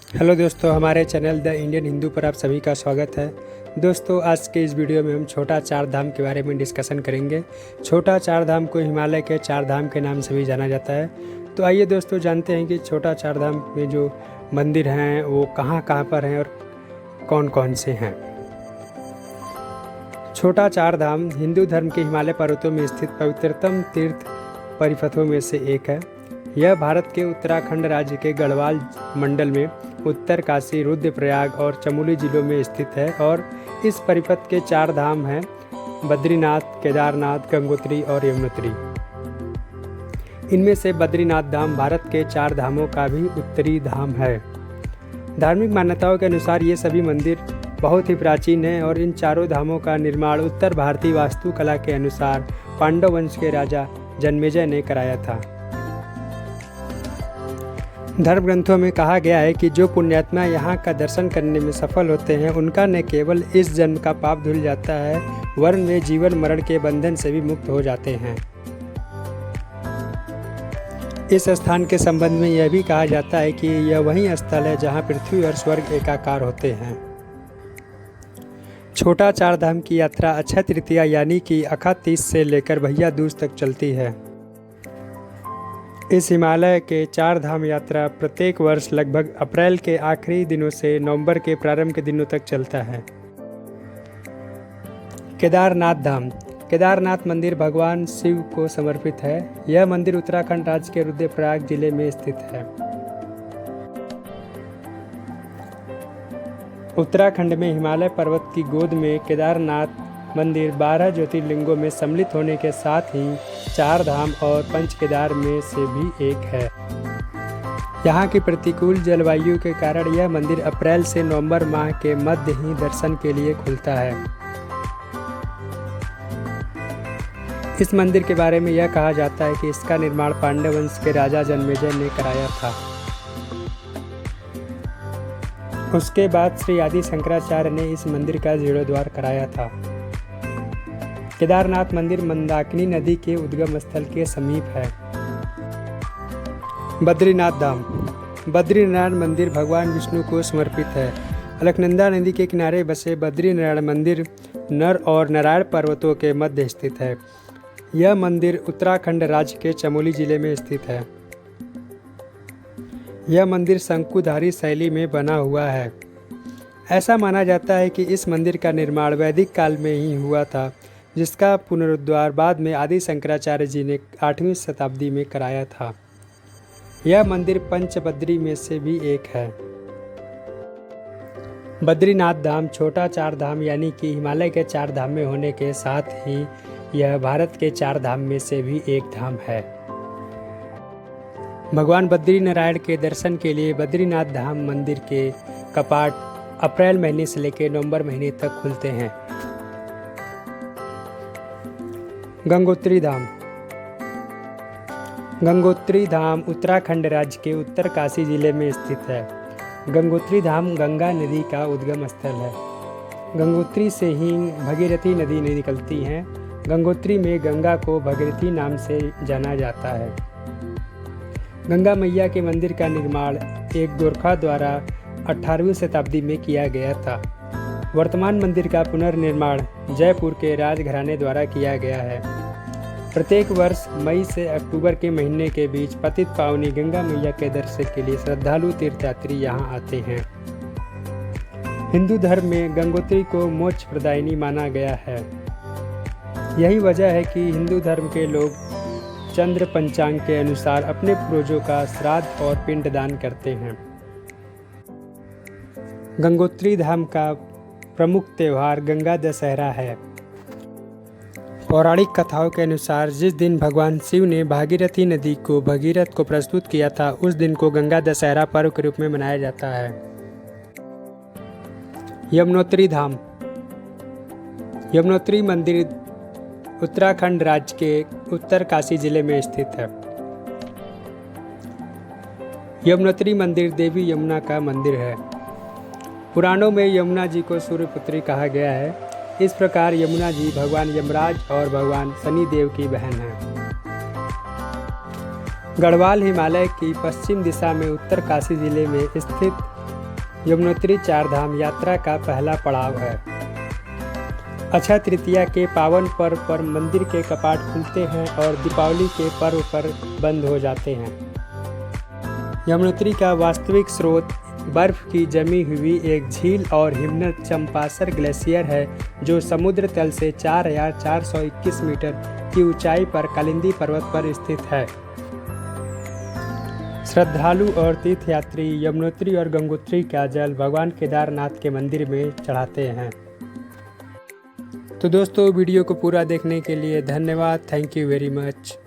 Hello दोस्तों, हमारे channel the Indian Hindu पर आप सभी का स्वागत है। दोस्तों, आज के इस वीडियो में हम छोटा चार धाम के बारे में डिस्कशन करेंगे। छोटा चार धाम को हिमालय के चार धाम के नाम से भी जाना जाता है। तो आइए दोस्तों जानते हैं कि छोटा चार धाम में जो मंदिर हैं वो कहाँ कहाँ पर हैं और कौन कौन से हैं। छोटा चार धाम हिंदू धर्म के हिमालय पर्वतों में स्थित पवित्रतम तीर्थ परिपथों में से एक है। यह भारत के उत्तराखंड राज्य के गढ़वाल मंडल में उत्तर काशी, रुद्रप्रयाग और चमोली जिलों में स्थित है और इस परिपथ के चार धाम हैं बद्रीनाथ, केदारनाथ, गंगोत्री और यमुनोत्री। इनमें से बद्रीनाथ धाम भारत के चार धामों का भी उत्तरी धाम है। धार्मिक मान्यताओं के अनुसार ये सभी मंदिर बहुत ही प्राचीन हैं और इन चारों धामों का निर्माण उत्तर भारतीय वास्तुकला के अनुसार पांडव वंश के राजा जन्मेजय ने कराया था। धर्म ग्रंथों में कहा गया है कि जो पुण्यात्मा यहाँ का दर्शन करने में सफल होते हैं उनका न केवल इस जन्म का पाप धुल जाता है वरन वे जीवन मरण के बंधन से भी मुक्त हो जाते हैं। इस स्थान के संबंध में यह भी कहा जाता है कि यह वही स्थल है जहाँ पृथ्वी और स्वर्ग एकाकार होते हैं। छोटा चार धाम की यात्रा अक्षय तृतीया यानी कि अखा तीज से लेकर भैया दूज तक चलती है। इस हिमालय के चार धाम यात्रा प्रत्येक वर्ष लगभग अप्रैल के आखिरी दिनों से नवंबर के प्रारंभ के दिनों तक चलता है। केदारनाथ धाम। केदारनाथ मंदिर भगवान शिव को समर्पित है। यह मंदिर उत्तराखंड राज्य के रुद्रप्रयाग जिले में स्थित है। उत्तराखंड में हिमालय पर्वत की गोद में केदारनाथ मंदिर 12 ज्योतिर्लिंगों में सम्मिलित होने के साथ ही चार धाम और पंच केदार में से भी एक है। यहाँ की प्रतिकूल जलवायु के कारण यह मंदिर अप्रैल से नवंबर माह के मध्य ही दर्शन के लिए खुलता है। इस मंदिर के बारे में यह कहा जाता है कि इसका निर्माण पांडव वंश के राजा जन्मेजय ने कराया था। उसके बाद श्री आदि शंकराचार्य ने इस मंदिर का जीर्णोद्धार कराया था। केदारनाथ मंदिर मंदाकिनी नदी के उद्गम स्थल के समीप है। बद्रीनाथ धाम। बद्रीनारायण मंदिर भगवान विष्णु को समर्पित है। अलकनंदा नदी के किनारे बसे बद्रीनारायण मंदिर नर और नारायण पर्वतों के मध्य स्थित है। यह मंदिर उत्तराखंड राज्य के चमोली जिले में स्थित है। यह मंदिर शंकुधारी शैली में बना हुआ है। ऐसा माना जाता है कि इस मंदिर का निर्माण वैदिक काल में ही हुआ था, जिसका पुनरुद्धार बाद में आदि शंकराचार्य जी ने 8वीं शताब्दी में कराया था। यह मंदिर पंचबद्री में से भी एक है। बद्रीनाथ धाम छोटा चार धाम यानी कि हिमालय के चार धाम में होने के साथ ही यह भारत के चार धाम में से भी एक धाम है। भगवान बद्रीनारायण के दर्शन के लिए बद्रीनाथ धाम मंदिर के कपाट अप्रैल महीने से लेकर नवंबर महीने तक खुलते हैं। गंगोत्री धाम। गंगोत्री धाम उत्तराखंड राज्य के उत्तर काशी जिले में स्थित है। गंगोत्री धाम गंगा नदी का उद्गम स्थल है। गंगोत्री से ही भगीरथी नदी निकलती है। गंगोत्री में गंगा को भगीरथी नाम से जाना जाता है। गंगा मैया के मंदिर का निर्माण एक गोरखा द्वारा 18वीं शताब्दी में किया गया था। वर्तमान मंदिर का पुनर्निर्माण जयपुर के राजघराने द्वारा किया गया है। प्रत्येक वर्ष मई से अक्टूबर के महीने के बीच पतित पावनी गंगा मैया के दर्शन के लिए श्रद्धालु तीर्थयात्री यहाँ आते हैं। हिंदू धर्म में गंगोत्री को मोक्ष प्रदायिनी माना गया है। यही वजह है कि हिंदू धर्म के लोग चंद्र पंचांग के अनुसार अपने पूर्वजों का श्राद्ध और पिंडदान करते हैं। गंगोत्री धाम का प्रमुख त्यौहार गंगा दशहरा है। पौराणिक कथाओं के अनुसार जिस दिन भगवान शिव ने भागीरथी नदी को भगीरथ को प्रस्तुत किया था उस दिन को गंगा दशहरा पर्व के रूप में मनाया जाता है। यमुनोत्री धाम। यमुनोत्री मंदिर उत्तराखंड राज्य के उत्तर काशी जिले में स्थित है। यमुनोत्री मंदिर देवी यमुना का मंदिर है। पुराणों में यमुना जी को सूर्यपुत्री कहा गया है। इस प्रकार यमुना जी भगवान यमराज और भगवान शनि देव की बहन है। गढ़वाल हिमालय की पश्चिम दिशा में उत्तर काशी जिले में स्थित यमुनोत्री चारधाम यात्रा का पहला पड़ाव है। अक्षय तृतीया के पावन पर्व पर मंदिर के कपाट खुलते हैं और दीपावली के पर्व पर बंद हो जाते हैं। यमुनोत्री का वास्तविक स्रोत बर्फ की जमी हुई एक झील और हिमनद चंपासर ग्लेशियर है, जो समुद्र तल से 4421 मीटर की ऊंचाई पर कालिंदी पर्वत पर स्थित है। श्रद्धालु और तीर्थयात्री यमुनोत्री और गंगोत्री का जल भगवान केदारनाथ के मंदिर में चढ़ाते हैं। तो दोस्तों, वीडियो को पूरा देखने के लिए धन्यवाद। Thank you very much.